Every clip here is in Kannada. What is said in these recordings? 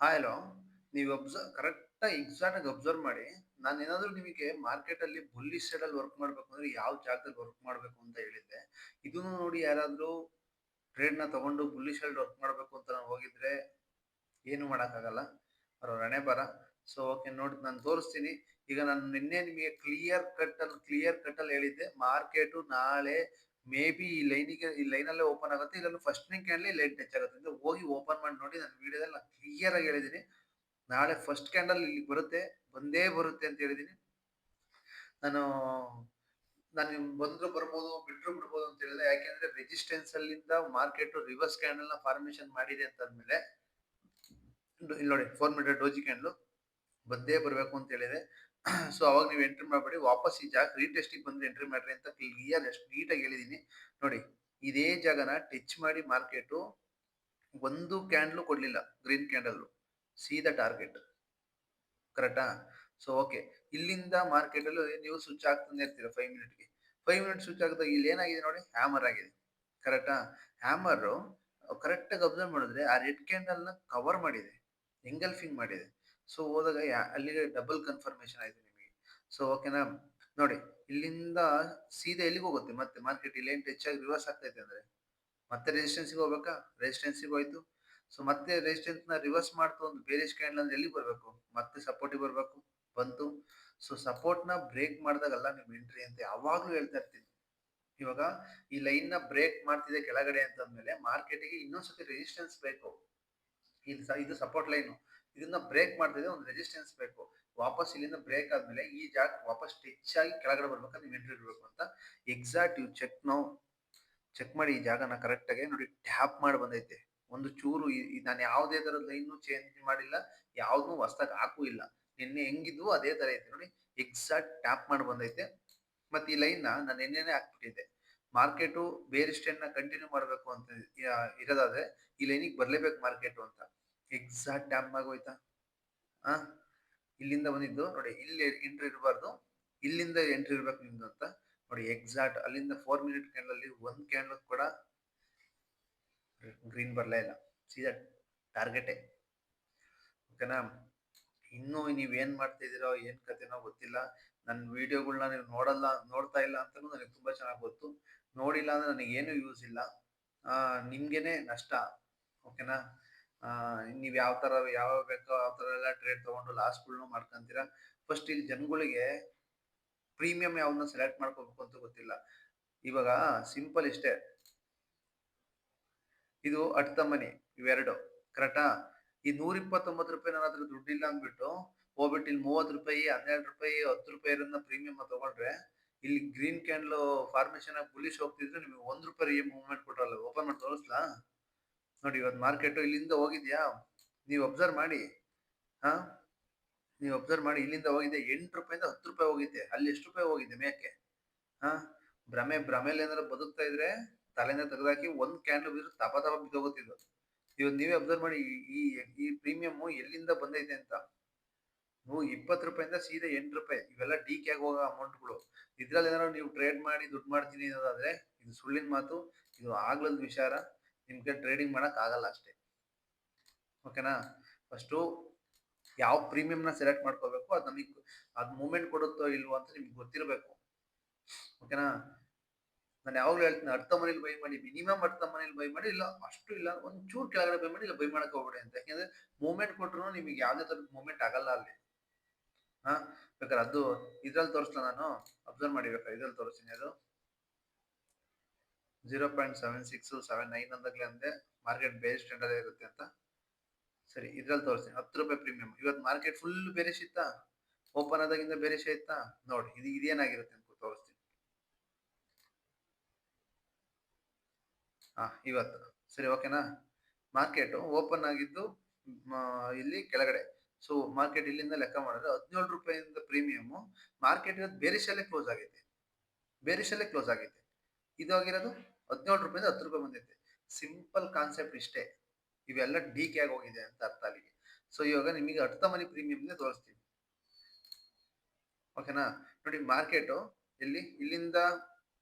Hi hello. ನೀವು ಕರೆಕ್ಟಾಗಿ ಎಕ್ಸಾಕ್ಟಾಗಿ ಅಬ್ಸರ್ವ್ ಮಾಡಿ. ನಾನೇನಾದರೂ ನಿಮಗೆ ಮಾರ್ಕೆಟಲ್ಲಿ ಬುಲ್ಲಿಶ್ ಸೈಡಲ್ಲಿ ವರ್ಕ್ ಮಾಡಬೇಕು ಅಂದ್ರೆ ಯಾವ ಜಾಗದಲ್ಲಿ ವರ್ಕ್ ಮಾಡಬೇಕು ಅಂತ ಹೇಳಿದ್ದೆ. ಇದನ್ನು ನೋಡಿ ಯಾರಾದರೂ ಟ್ರೇಡ್‌ನ ತಗೊಂಡು ಬುಲ್ಲಿಶ್ ಸೈಡ್ ವರ್ಕ್ ಮಾಡಬೇಕು ಅಂತ ನಾನು ಹೋಗಿದ್ರೆ ಏನು ಮಾಡಕ್ಕಾಗಲ್ಲ. ಅವ್ರವ್ರ ಹಣೆಬರ. ಸೊ ಓಕೆ ನೋಡಿ ನಾನು ತೋರಿಸ್ತೀನಿ. ಈಗ ನಾನು ನಿನ್ನೆ ನಿಮಗೆ ಕ್ಲಿಯರ್ ಕಟ್ ಅಲ್ಲಿ ಹೇಳಿದ್ದೆ ಮಾರ್ಕೆಟು ನಾಳೆ ಮೇ ಬಿ ಈ ಲೈನಲ್ಲೇ ಓಪನ್ ಆಗುತ್ತೆ. ಇಲ್ಲ ಫಸ್ಟ್‌ನೇ ಕ್ಯಾಂಡಲ್ ಲೈನ್ ಟಚ್ ಆಗುತ್ತೆ ಅಂತ ಹೋಗಿ ಓಪನ್ ಮಾಡಿ ನೋಡಿ ನನ್ನ ವಿಡಿಯೋದಲ್ಲಿ ನಾನು ಕ್ಲಿಯರ್ ಆಗಿ ಹೇಳಿದ್ದೀನಿ. ನಾಳೆ ಫಸ್ಟ್ ಕ್ಯಾಂಡಲ್ ಇಲ್ಲಿಗೆ ಬರುತ್ತೆ, ಬಂದೇ ಬರುತ್ತೆ ಅಂತ ಹೇಳಿದ್ದೀನಿ. ನಾನು ನಾನು ಬಂದ್ರು ಬರ್ಬೋದು, ಬಿಟ್ರು ಬಿಡ್ಬೋದು ಅಂತ ಹೇಳಿದೆ. ಯಾಕೆಂದ್ರೆ ರೆಸಿಸ್ಟೆನ್ಸ್ ಅಲ್ಲಿಂದ ಮಾರ್ಕೆಟ್ ರಿವರ್ಸ್ ಕ್ಯಾಂಡಲ್‌ನ ಫಾರ್ಮೇಷನ್ ಮಾಡಿದೆ ಅಂತ ಅಂದ್ಮೇಲೆ ಇಲ್ಲಿ ನೋಡಿ 4 ಮಿನಿಟ್ ಡೋಜಿ ಕ್ಯಾಂಡಲ್ ಬಂದೇ ಬರಬೇಕು ಅಂತ ಹೇಳಿದೆ. ಸೊ ಅವಾಗ ನೀವು ಎಂಟ್ರಿ ಮಾಡಬೇಡಿ. ವಾಪಸ್ ಈ ಜಾಗ ರೀಟೆಸ್ಟಿಂಗ್ ಬಂದ್ರೆ ಎಂಟ್ರಿ ಮಾಡ್ರಿ ಅಂತ ಕ್ಲಿಯರ್ ಎಷ್ಟು ನೀಟಾಗಿ ಹೇಳಿದೀನಿ. ನೋಡಿ ಇದೇ ಜಾಗನ ಟಚ್ ಮಾಡಿ ಮಾರ್ಕೆಟು ಒಂದು ಕ್ಯಾಂಡಲ್ ಕೊಡ್ಲಿಲ್ಲ, ಗ್ರೀನ್ ಕ್ಯಾಂಡಲ್ ಸೀದಾ ಟಾರ್ಗೆಟ್. ಕರೆಕ್ಟಾ? So okay. ಇಲ್ಲಿಂದ ಮಾರ್ಕೆಟ್ ಅಲ್ಲಿ ನೀವು ಸ್ವಿಚ್ ಆಗ್ತಾನೆ ಇರ್ತೀರಾ 5 ಮಿನಿಟ್‌ಗೆ. 5 ಮಿನಿಟ್ ಸ್ವಿಚ್ ಆಗಿದಾಗ ಇಲ್ಲಿ ಏನಾಗಿದೆ ನೋಡಿ ಹ್ಯಾಮರ್ ಆಗಿದೆ. ಕರೆಕ್ಟಾ? ಹ್ಯಾಮರ್ ಕರೆಕ್ಟಾಗಿ ಅಬ್ಸರ್ವ್ ಮಾಡಿದ್ರೆ ಆ ರೆಡ್ ಕ್ಯಾಂಡಲ್‌ನ ಕವರ್ ಮಾಡಿದೆ. ಎಂಗಲ್ಫಿಂಗ್ ಮಾಡಿದೆ. ಸೊ ಹೋದಾಗ ಅಲ್ಲಿಗೆ ಡಬಲ್ ಕನ್ಫರ್ಮೇಷನ್ ಆಯ್ತು ನಿಮಗೆ. ಸೊ ಓಕೆನಾ? ನೋಡಿ ಇಲ್ಲಿಂದ ಸೀದಾ ಎಲ್ಲಿಗೆ ಹೋಗುತ್ತೆ ಮತ್ತೆ ಮಾರ್ಕೆಟ್ ಇಲ್ಲಿ ಏನು ಟಚ್ ಆಗಿ ರಿವರ್ಸ್ ಆಗ್ತೈತೆ ಅಂದ್ರೆ ಮತ್ತೆ ರೆಸಿಸ್ಟೆನ್ಸ್‌ಗೆ ಹೋಗ್ಬೇಕಾ? ರೆಸಿಸ್ಟೆನ್ಸ್‌ಗೆ ಹೋಯ್ತು. ಸೊ ಮತ್ತೆ ರೆಸಿಸ್ಟೆನ್ಸ್‌ನ ರಿವರ್ಸ್ ಮಾಡ್ತು ಒಂದು ಬೇರಿಷ್ ಕ್ಯಾಂಡಲ್ ಅಂದ್ರೆ ಎಲ್ಲಿಗೆ ಬರ್ಬೇಕು? ಮತ್ತೆ ಸಪೋರ್ಟಿಗೆ ಬರ್ಬೇಕು. ಬಂತು. ಸೊ ಸಪೋರ್ಟ್‌ನ ಬ್ರೇಕ್ ಮಾಡಿದಾಗಲ್ಲ ನೀವು ಎಂಟ್ರಿ ಅಂತ ಯಾವಾಗ್ಲೂ ಹೇಳ್ತಾ ಇರ್ತೀನಿ. ಇವಾಗ ಈ ಲೈನ್‌ನ ಬ್ರೇಕ್ ಮಾಡ್ತಿದೆ ಕೆಳಗಡೆ ಅಂತಂದ್ಮೇಲೆ ಮಾರ್ಕೆಟ್‌ಗೆ ಇನ್ನೊಂದ್ ಸತಿ ರೆಸಿಸ್ಟೆನ್ಸ್ ಬೇಕು. ಇದು ಸಪೋರ್ಟ್ ಲೈನು. ಇದನ್ನ ಬ್ರೇಕ್ ಮಾಡ್ತಿದೆ ಒಂದು ರೆಸಿಸ್ಟೆನ್ಸ್ ಬೇಕು. ವಾಪಸ್ ಇಲ್ಲಿಂದ ಬ್ರೇಕ್ ಆದ್ಮೇಲೆ ಈ ಜಾಗಕ್ಕೆ ವಾಪಸ್ ಟಚ್ ಆಗಿ ಕೆಳಗಡೆ ಬರ್ಬೇಕಾದ್ರೆ ನೀವು ಎಂಟ್ರಿ ಇಡ್ಬೇಕು ಅಂತ. ಎಕ್ಸಾಕ್ಟ್ ಯು ಚೆಕ್ ಮಾಡಿ ಈ ಜಾಗನ ಕರೆಕ್ಟಾಗಿ ನೋಡಿ ಟ್ಯಾಪ್ ಮಾಡಿ ಬಂದೈತೆ. ಒಂದು ಚೂರು ನಾನು ಯಾವುದೇ ತರದ ಲೈನು ಚೇಂಜ್ ಮಾಡಿಲ್ಲ. ಯಾವ್ದನ್ನೂ ಹೊಸ್ದಾಗಿ ಹಾಕೂ ಇಲ್ಲ. ನಿನ್ನೆ ಹೆಂಗಿದ್ವು ಅದೇ ತರ ಐತೆ ನೋಡಿ. ಎಕ್ಸಾಕ್ಟ್ ಟ್ಯಾಪ್ ಮಾಡಿ ಬಂದೈತೆ. ಮತ್ತೆ ಈ ಲೈನ್‌ನ ನಾನು ನಿನ್ನೆನೇ ಹಾಕ್ಬಿಟ್ಟಿದ್ದೆ. ಮಾರ್ಕೆಟು ಬೇರಿಷ್ ಟ್ರೆಂಡ್‌ನ ಕಂಟಿನ್ಯೂ ಮಾಡಬೇಕು ಅಂತ ಇರೋದಾದ್ರೆ ಈ ಲೈನಿಗೆ ಬರ್ಲೇಬೇಕು ಮಾರ್ಕೆಟು ಅಂತ. ಎಕ್ಸಾಕ್ಟ್ ಟ್ಯಾಪ್ ಆಗೋಯ್ತಾ? ಆ ಇಲ್ಲಿಂದ ಬಂದಿದ್ದು ನೋಡಿ ಇಲ್ಲಿ ಎಂಟ್ರಿ ಇರಬಾರ್ದು. ಇಲ್ಲಿಂದ ಎಂಟ್ರಿ ಇರ್ಬೇಕು ನಿಮ್ದು ಅಂತ. ನೋಡಿ ಎಕ್ಸಾಕ್ಟ್ ಅಲ್ಲಿಂದ 4 ಮಿನಿಟ್ ಕ್ಯಾಂಡಲ್ ಅಲ್ಲಿ ಒಂದು ಕ್ಯಾಂಡಲ್ ಕೂಡ ಗ್ರೀನ್ ಬರ್ಲೇ ಇಲ್ಲ. ಸೀದಾ ಟಾರ್ಗೆಟೇ. ಓಕೆನಾ? ಇನ್ನೂ ನೀವೇನ್ ಮಾಡ್ತಾ ಇದೀರೋ ಏನ್ ಕಥೆನೋ ಗೊತ್ತಿಲ್ಲ. ನನ್ನ ವಿಡಿಯೋಗಳ್ನ ನೀವು ನೋಡ್ತಾ ಇಲ್ಲ ಅಂತಾನೂ ನನಗೆ ತುಂಬಾ ಚೆನ್ನಾಗಿ ಗೊತ್ತು. ನೋಡಿಲ್ಲ ಅಂದ್ರೆ ನನಗೇನು ಯೂಸ್ ಇಲ್ಲ. ನಿಮ್ಗೇನೆ ನಷ್ಟ. ಓಕೆನಾ? ನೀವ್ ಯಾವ್ ಬೇಕೋ ಆ ತರ ಎಲ್ಲ ಟ್ರೇಡ್ ತಗೊಂಡು ಲಾಸ್‌ಗಳ್ನು ಮಾಡ್ಕೊಂತೀರಾ. ಫಸ್ಟ್ ಇಲ್ಲಿ ಜನಗಳಿಗೆ ಪ್ರೀಮಿಯಂ ಯಾವ್ದನ್ನ ಸೆಲೆಕ್ಟ್ ಮಾಡ್ಕೋಬೇಕು ಅಂತ ಗೊತ್ತಿಲ್ಲ. ಇವಾಗ ಸಿಂಪಲ್ ಇಷ್ಟೇ. ಇದು ಅಟ್ ದ ಮನಿ ಇವೆರಡು. ಕರೆಕ್ಟಾ? ಈ ₹129 ನನ್ನ ಹತ್ರ ದುಡ್ಡಿಲ್ಲ ಅಂದ್ಬಿಟ್ಟು ಹೋಗ್ಬಿಟ್ಟು ಇಲ್ಲಿ ₹30, ₹12, ₹10 ಇರೋದನ್ನ ಪ್ರೀಮಿಯಂ ತಗೊಂಡ್ರೆ ಇಲ್ಲಿ ಗ್ರೀನ್ ಕ್ಯಾಂಡಲ್ ಫಾರ್ಮೇಷನ್ ಆಗಿ ಬುಲಿಶ್ ಹೋಗ್ತಿದ್ರೆ ನಿಮಗೆ ₹1 ಮೂವ್‌ಮೆಂಟ್ ಕೊಟ್ರಲ್ಲ. ಓಪನ್ ಮಾಡಿ ತೋರಿಸ್ಲಾ? ನೋಡಿ ಇವತ್ತು ಮಾರ್ಕೆಟ್ ಇಲ್ಲಿಂದ ಹೋಗಿದ್ಯಾ? ನೀವು ಅಬ್ಸರ್ವ್ ಮಾಡಿ. ಹಾ? ನೀವು ಅಬ್ಸರ್ವ್ ಮಾಡಿ ಇಲ್ಲಿಂದ ಹೋಗಿದೆ ₹8 ಇಂದ ₹10 ಹೋಗಿದೆ. ಅಲ್ಲಿ ಎಷ್ಟು ರೂಪಾಯಿ ಹೋಗಿದೆ ಮೇಕೆ? ಹಾ? ಭ್ರಮೆಲಿ ಏನಾದ್ರು ಬದುಕ್ತಾ ಇದ್ರೆ ತಲೆಯಿಂದ ತೆಗೆದಾಕಿ ಒಂದ್ ಕ್ಯಾಂಡಲ್ ಬಿದ್ರು ತಪ ತಪ ಬಿದ್ದೋಗುತ್ತಿದ್ದು. ಇವತ್ತು ನೀವೇ ಅಬ್ಸರ್ವ್ ಮಾಡಿ ಈ ಈ ಪ್ರೀಮಿಯಂ ಎಲ್ಲಿಂದ ಬಂದೈತೆ ಅಂತ. ₹20 ಇಂದ ಸೀದಾ ₹8 ಇವೆಲ್ಲ ಡಿಕೆ ಆಗಿ ಹೋಗೋ ಅಮೌಂಟ್‌ಗಳು. ಇದ್ರಲ್ಲಿ ಏನಾದ್ರು ನೀವು ಟ್ರೇಡ್ ಮಾಡಿ ದುಡ್ಡು ಮಾಡ್ತೀನಿ ಅನ್ನೋದಾದ್ರೆ ಇದು ಸುಳ್ಳಿನ ಮಾತು. ಇದು ಆಗ್ಲದ ವಿಚಾರ. ನಿಮ್ಗೆ ಟ್ರೇಡಿಂಗ್ ಮಾಡಕ್ ಆಗಲ್ಲ ಅಷ್ಟೇ. ಓಕೆನಾ? ಫಸ್ಟು ಯಾವ ಪ್ರೀಮಿಯಂನ ಸೆಲೆಕ್ಟ್ ಮಾಡ್ಕೋಬೇಕು ಅದು ಅದು ಮೂವ್‌ಮೆಂಟ್ ಕೊಡುತ್ತೋ ಇಲ್ವೋ ಅಂತ ನಿಮ್ಗೆ ಗೊತ್ತಿರಬೇಕು. ಓಕೆನಾ? ನಾನು ಯಾವಾಗ್ಲೂ ಹೇಳ್ತೀನಿ ಅರ್ಧ ಮನೇಲಿ ಬೈ ಮಾಡಿ. ಮಿನಿಮಮ್ ಅರ್ಧ ಮನೇಲಿ ಬೈ ಮಾಡಿ. ಇಲ್ಲ ಅಷ್ಟು ಇಲ್ಲ ಒಂಚೂರು ಕೆಳಗಡೆ ಬೈ ಮಾಡಿ. ಇಲ್ಲ ಬೈ ಮಾಡಕ್ ಹೋಗ್ಬೇಡಿ ಅಂತ. ಯಾಕೆಂದ್ರೆ ಮೂವ್‌ಮೆಂಟ್ ಕೊಟ್ರು ನಿಮಗೆ ಯಾವುದೇ ತರದ ಮೂವ್‌ಮೆಂಟ್ ಆಗಲ್ಲ ಅಲ್ಲಿ. ಹಾ? ಬೇಕಾದ್ರೆ ಅದು ಇದ್ರಲ್ಲಿ ತೋರಿಸ್ಲಾ ನಾನು? ಅಬ್ಸರ್ವ್ ಮಾಡಿ ಬೇಕಾದ್ರೆ ಇದ್ರಲ್ಲಿ ತೋರಿಸ್ತೀನಿ ಅದು. 0.7679 ಅಂದಾಗ್ಲೇ ಅಂದೆ ಮಾರ್ಕೆಟ್ ಬೇರಿಷ್ ಟ್ರೆಂಡ್ ಅಲ್ಲೇ ಇರುತ್ತೆ ಅಂತ. ಸರಿ ಇದ್ರಲ್ಲಿ ತೋರಿಸ್ತೀನಿ ₹10 ಪ್ರೀಮಿಯಂ. ಇವತ್ತು ಮಾರ್ಕೆಟ್ ಫುಲ್ ಬೇರಿಷ್ ಇತ್ತಾ? ಓಪನ್ ಆದಾಗಿಂದ ಬೇರಿಷ್ ಇತ್ತಾ? ನೋಡಿ ಇದೇನಾಗಿರುತ್ತೆ ಅಂತ ತೋರಿಸ್ತೀನಿ. ಇವತ್ತು. ಸರಿ ಓಕೆನಾ? ಮಾರ್ಕೆಟ್ ಓಪನ್ ಆಗಿದ್ದು ಇಲ್ಲಿ ಕೆಳಗಡೆ. ಸೊ ಮಾರ್ಕೆಟ್ ಇಲ್ಲಿಂದ ಲೆಕ್ಕ ಮಾಡಿದ್ರೆ ₹17 ಇಂದ ಪ್ರೀಮಿಯಂ ಮಾರ್ಕೆಟ್ ಇವತ್ತು ಬೇರಿಷ್ ಅಲ್ಲೇ ಕ್ಲೋಸ್ ಆಗೈತೆ. ಬೇರಿಷ್ ಅಲ್ಲೇ ಕ್ಲೋಸ್ ಆಗೈತೆ. ಇದು ಆಗಿರೋದು ₹17 ಇಂದ ₹10 ಬಂದೈತೆ. ಸಿಂಪಲ್ ಕಾನ್ಸೆಪ್ಟ್ ಇಷ್ಟೇ. ಇವೆಲ್ಲ ಡಿಕೆ ಆಗಿ ಹೋಗಿದೆ ಅಂತ ಅರ್ಥ ಅಲ್ಲಿಗೆ. ಸೊ ಇವಾಗ ನಿಮಗೆ ಅಟ್ ದ ಮನಿ ಪ್ರೀಮಿಯಂನೇ ತೋರಿಸ್ತೀನಿ. ಓಕೆನಾ? ನೋಡಿ ಮಾರ್ಕೆಟು ಇಲ್ಲಿಂದ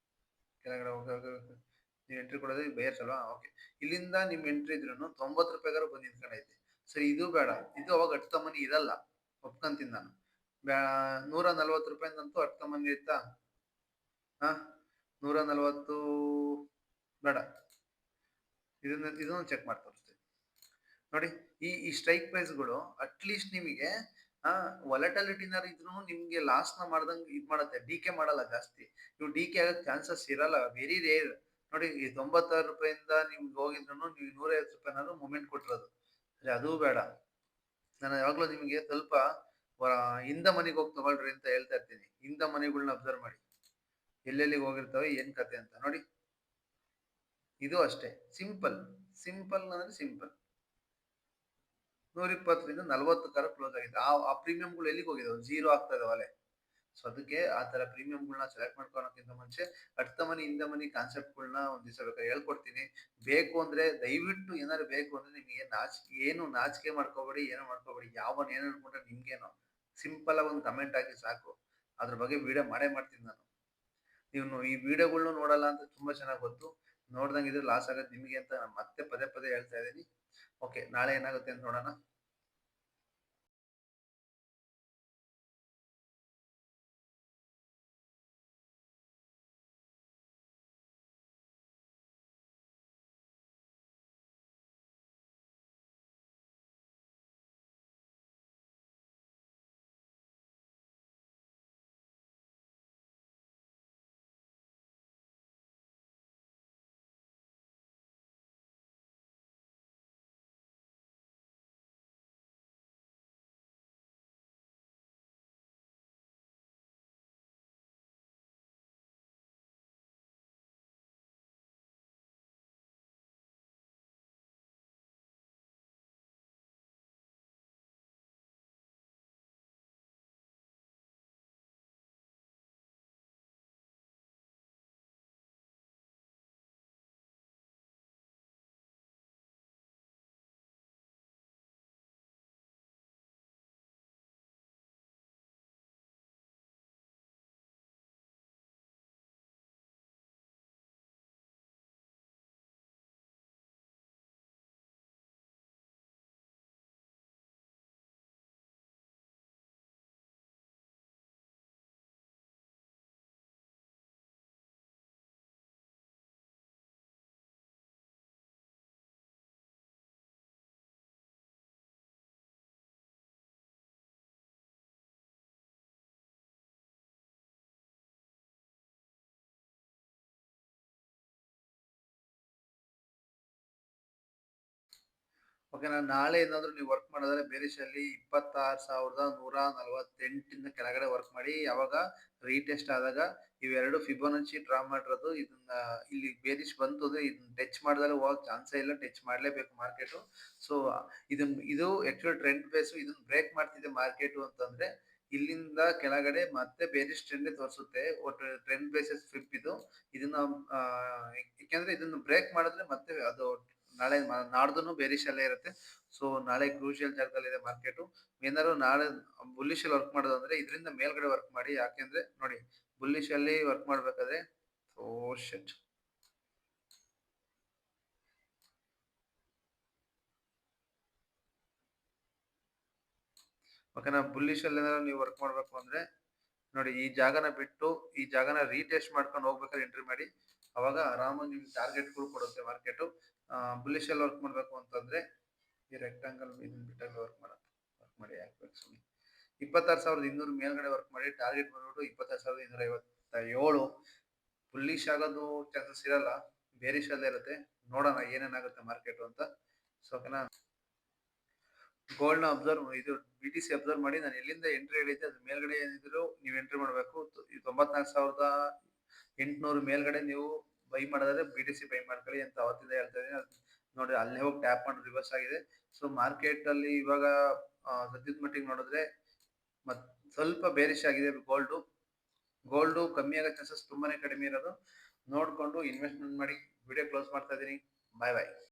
ಕೆಳಗಡೆ ನೀವು ಎಂಟ್ರಿ ಕೊಡೋದು ಬೈಯರ್ಸ್ ಅಲ್ವಾ? ಓಕೆ. ಇಲ್ಲಿಂದ ನಿಮ್ ಎಂಟ್ರಿ ಇದ್ರೂನು ₹90 ಗಾರು ಬಂದು ನಿಂತ್ಕೊಂಡೈತೆ. ಸರಿ ಇದು ಬೇಡ. ಇದು ಅವಾಗ ಅಟ್ ದ ಮನಿ ಇರಲ್ಲ. ಒಪ್ಕೊಂತೀನಿ ನಾನು. ಬ್ಯಾ ₹140 ಅಟ್ ದ ಮನಿ ಇತ್ತಾ? ಹಾ? 140 ಬೇಡ. ಇದನ್ನು ಚೆಕ್ ಮಾಡಿ ತೋರಿಸ್ತೀನಿ. ನೋಡಿ, ಈ ಸ್ಟ್ರೈಕ್ ಪ್ರೈಸ್‌ಗಳು ಅಟ್‌ಲೀಸ್ಟ್ ನಿಮಗೆ ವಾಲಟಾಲಿಟಿನಾರು ಇದ್ರೂನು ನಿಮ್ಗೆ ಲಾಸ್‌ನ ಮಾಡ್ದಂಗೆ ಇದ್ ಮಾಡತ್ತೆ. ಡಿಕೆ ಮಾಡಲ್ಲ ಜಾಸ್ತಿ. ಇವು ಡಿಕೆ ಆಗಕ್ ಚಾನ್ಸಸ್ ಇರಲ್ಲ. Very rare. ನೋಡಿ, ಈ ₹96 ಇಂದ ನಿಮ್ಗೆ ಹೋಗಿದ್ರುನು ನೀವು ₹150 ಮೂವ್‌ಮೆಂಟ್ ಕೊಟ್ಟಿರೋದು. ಸರಿ ಅದೂ ಬೇಡ. ನಾನು ಯಾವಾಗ್ಲೂ ನಿಮಗೆ ಸ್ವಲ್ಪ ವ ಇನ್ ದ ಮನಿಗ್ ಹೋಗಿ ತಗೊಳ್ರಿ ಅಂತ ಹೇಳ್ತಾ ಇರ್ತೀನಿ. ಇನ್ ದ ಮನಿಗಳ್ನ ಅಬ್ಸರ್ವ್ ಮಾಡಿ. ಎಲ್ಲೆಲ್ಲಿಗೆ ಹೋಗಿರ್ತವೆ, ಏನ್ ಕತೆ ಅಂತ ನೋಡಿ. ಇದು ಅಷ್ಟೇ ಸಿಂಪಲ್. ಸಿಂಪಲ್ ಅಂದ್ರೆ ಸಿಂಪಲ್. 120ರಿಂದ 40 ಕ್ಲೋಸ್ ಆಗಿದೆ. ಆ ಪ್ರೀಮಿಯಂಗಳು ಎಲ್ಲಿಗೆ ಹೋಗಿದಾವೆ? ಝೀರೋ ಆಗ್ತಾ ಇದಾವಲ್ಲೇ. ಸೊ ಅದಕ್ಕೆ ಆ ತರ ಪ್ರೀಮಿಯಂಗಳನ್ನ ಸೆಲೆಕ್ಟ್ ಮಾಡ್ಕೊಳಕ್ಕಿಂತ ಮುಂಚೆ at the money, in the money ಕಾನ್ಸೆಪ್ಟ್‌ಗಳ್ನ ಒಂದ್ ದಿವಸ ಬೇಕಾದ್ರೆ ಹೇಳ್ಕೊಡ್ತೀನಿ. ಬೇಕು ಅಂದ್ರೆ ದಯವಿಟ್ಟು ಏನಾದ್ರು ಬೇಕು ಅಂದ್ರೆ ನಿಮಗೆ ಏನು ನಾಚಿಕೆ ಮಾಡ್ಕೋಬೇಡಿ, ಏನು ಮಾಡ್ಕೋಬೇಡಿ. ಯಾವನ್ ಏನ್ ಅನ್ಕೊಂಡ್ರೆ ನಿಮ್ಗೇನು. ಸಿಂಪಲ್ ಆಗಿ ಒಂದು ಕಮೆಂಟ್ ಹಾಕಿ ಸಾಕು. ಅದ್ರ ಬಗ್ಗೆ ವಿಡಿಯೋ ಮಾಡೇ ಮಾಡ್ತೀನಿ ನಾನು. ನೀವು ಈ ವಿಡಿಯೋಗಳ್ನು ನೋಡಲ್ಲ ಅಂತ ತುಂಬಾ ಚೆನ್ನಾಗ್ ಗೊತ್ತು. ನೋಡ್ದಂಗಿದ್ರೆ ಲಾಸ್ ಆಗೋದು ನಿಮಗೆ ಅಂತ ನಾನು ಮತ್ತೆ ಪದೇ ಪದೇ ಹೇಳ್ತಾ ಇದೀನಿ. ಓಕೆ, ನಾಳೆ ಏನಾಗುತ್ತೆ ಅಂತ ನೋಡೋಣ. ಓಕೆ, ನಾನು ನಾಳೆ ಏನಾದ್ರು ನೀವು ವರ್ಕ್ ಮಾಡೋದಾದ್ರೆ ಬೇರಿಷಲ್ಲಿ 26,148 ಕೆಳಗಡೆ ವರ್ಕ್ ಮಾಡಿ. ಯಾವಾಗ ರೀಟೆಸ್ಟ್ ಆದಾಗ ಇವೆರಡು ಫಿಬೊನಚ್ಚಿ ಡ್ರಾ ಮಾಡಿರೋದು ಇದನ್ನ ಇಲ್ಲಿ ಬೇರಿಷ್ ಬಂತು ಅಂದ್ರೆ ಇದನ್ನ ಟಚ್ ಮಾಡಿದ್ರೆ ಹೋಗಕ್ ಚಾನ್ಸೇ ಇಲ್ಲ. ಟಚ್ ಮಾಡ್ಲೇಬೇಕು ಮಾರ್ಕೆಟು. ಸೊ ಇದು ಆಕ್ಚುಯಲ್ ಟ್ರೆಂಡ್ ಬೇಸ್. ಇದನ್ನ ಬ್ರೇಕ್ ಮಾಡ್ತಿದೆ ಮಾರ್ಕೆಟು ಅಂತಂದ್ರೆ ಇಲ್ಲಿಂದ ಕೆಳಗಡೆ ಮತ್ತೆ ಬೇರಿಷ್ ಟ್ರೆಂಡ್ ತೋರಿಸುತ್ತೆ. ಒಟ್ಟು ಟ್ರೆಂಡ್ ಬೇಸಿಸ್ ಫ್ಲಿಪ್ ಇದು. ಇದನ್ನ ಯಾಕೆಂದ್ರೆ ಇದನ್ನ ಬ್ರೇಕ್ ಮಾಡಿದ್ರೆ ಮತ್ತೆ ಅದು ನಾಳೆ ನಾಡ್ದುನು ಬೇರಿಷ್ ಅಲ್ಲೇ ಇರುತ್ತೆ. ಸೊ ನಾಳೆ ಕ್ರೂಷಿಯಲ್ ಜಾಗದಲ್ಲಿದೆ ಮಾರ್ಕೆಟು. ಏನಾದ್ರು ನಾಳೆ ಬುಲ್ಲಿಶ್ ಅಲ್ಲಿ ವರ್ಕ್ ಮಾಡೋದಂದ್ರೆ ಇದರಿಂದ ಮೇಲ್ಗಡೆ ವರ್ಕ್ ಮಾಡಿ. ಯಾಕೆಂದ್ರೆ ನೋಡಿ, ಬುಲ್ಲಿಶ್ ಅಲ್ಲಿ ವರ್ಕ್ ಮಾಡ್ಬೇಕಾದ್ರೆ ಓ ಶಿಟ್. ಓಕೆನಾ, ಬುಲ್ಲಿಶ್ ಅಲ್ಲಿ ಏನಾದ್ರು ನೀವು ವರ್ಕ್ ಮಾಡ್ಬೇಕು ಅಂದ್ರೆ ನೋಡಿ, ಈ ಜಾಗನ ಬಿಟ್ಟು ಈ ಜಾಗನ ರೀಟೆಸ್ಟ್ ಮಾಡ್ಕೊಂಡು ಹೋಗ್ಬೇಕಾದ್ರೆ ಎಂಟ್ರಿ ಮಾಡಿ. ಅವಾಗ ಆರಾಮಾಗಿ ನಿಮ್ಗೆ ಟಾರ್ಗೆಟ್ಗಳು ಕೊಡುತ್ತೆ ಮಾರ್ಕೆಟು. ಬುಲ್ಲಿಶ್ ಅಲ್ಲಿ ವರ್ಕ್ ಮಾಡ್ಬೇಕು ಅಂತಂದ್ರೆ ಈ ರೆಕ್ಟಾಂಗಲ್ ಇದನ್ನ ಬಿಟ್ಟಾಗ ವರ್ಕ್ ಮಾಡಿ ಹಾಕ್ಬೇಕು ಸುಮ್ಮನೆ. 26,200 ಮೇಲ್ಗಡೆ ವರ್ಕ್ ಮಾಡಿ. ಟಾರ್ಗೆಟ್ ಬಂದ್ಬಿಟ್ಟು 26,257. ಬುಲ್ಲಿಶ್ ಆಗೋದು ಚಾನ್ಸಸ್ ಇರಲ್ಲ, ಬೇರಿಶ್ ಅಲ್ಲೇ ಇರುತ್ತೆ. ನೋಡೋಣ ಏನೇನಾಗುತ್ತೆ ಮಾರ್ಕೆಟ್ ಅಂತ. ಸೊ ಓಕೆನಾ, ಗೋಲ್ಡ್‌ನ ಅಬ್ಸರ್ವ್ ಇದು BTC ಅಬ್ಸರ್ವ್ ಮಾಡಿ. ನಾನು ಎಲ್ಲಿಂದ ಎಂಟ್ರಿ ಹೇಳಿದ್ದೆ ಅದ್ರ ಮೇಲ್ಗಡೆ ಏನಿದ್ರು ನೀವು ಎಂಟ್ರಿ ಮಾಡಬೇಕು. 94,800 ಮೇಲ್ಗಡೆ ನೀವು ಬೈ ಮಾಡೋದಾದ್ರೆ BTC ಬೈ ಮಾಡ್ಕೊಳ್ಳಿ ಅಂತ ಅವತ್ತಿಂದ ಹೇಳ್ತಾ ಇದೀನಿ. ನೋಡಿ, ಅಲ್ಲೇ ಹೋಗಿ ಟ್ಯಾಪ್ ಮಾಡಿ ರಿವರ್ಸ್ ಆಗಿದೆ. ಸೊ ಮಾರ್ಕೆಟ್ ಅಲ್ಲಿ ಇವಾಗ ಸದ್ಯದ ಮಟ್ಟಿಗೆ ನೋಡಿದ್ರೆ ಮತ್ ಸ್ವಲ್ಪ ಬೇರಿಶ್ ಆಗಿದೆ ಗೋಲ್ಡು. ಕಮ್ಮಿ ಆಗೋ ಚಾನ್ಸಸ್ ತುಂಬಾನೇ ಕಡಿಮೆ ಇರೋದು. ನೋಡ್ಕೊಂಡು ಇನ್ವೆಸ್ಟ್ಮೆಂಟ್ ಮಾಡಿ. ವಿಡಿಯೋ ಕ್ಲೋಸ್ ಮಾಡ್ತಾ ಇದೀನಿ. ಬಾಯ್ ಬಾಯ್.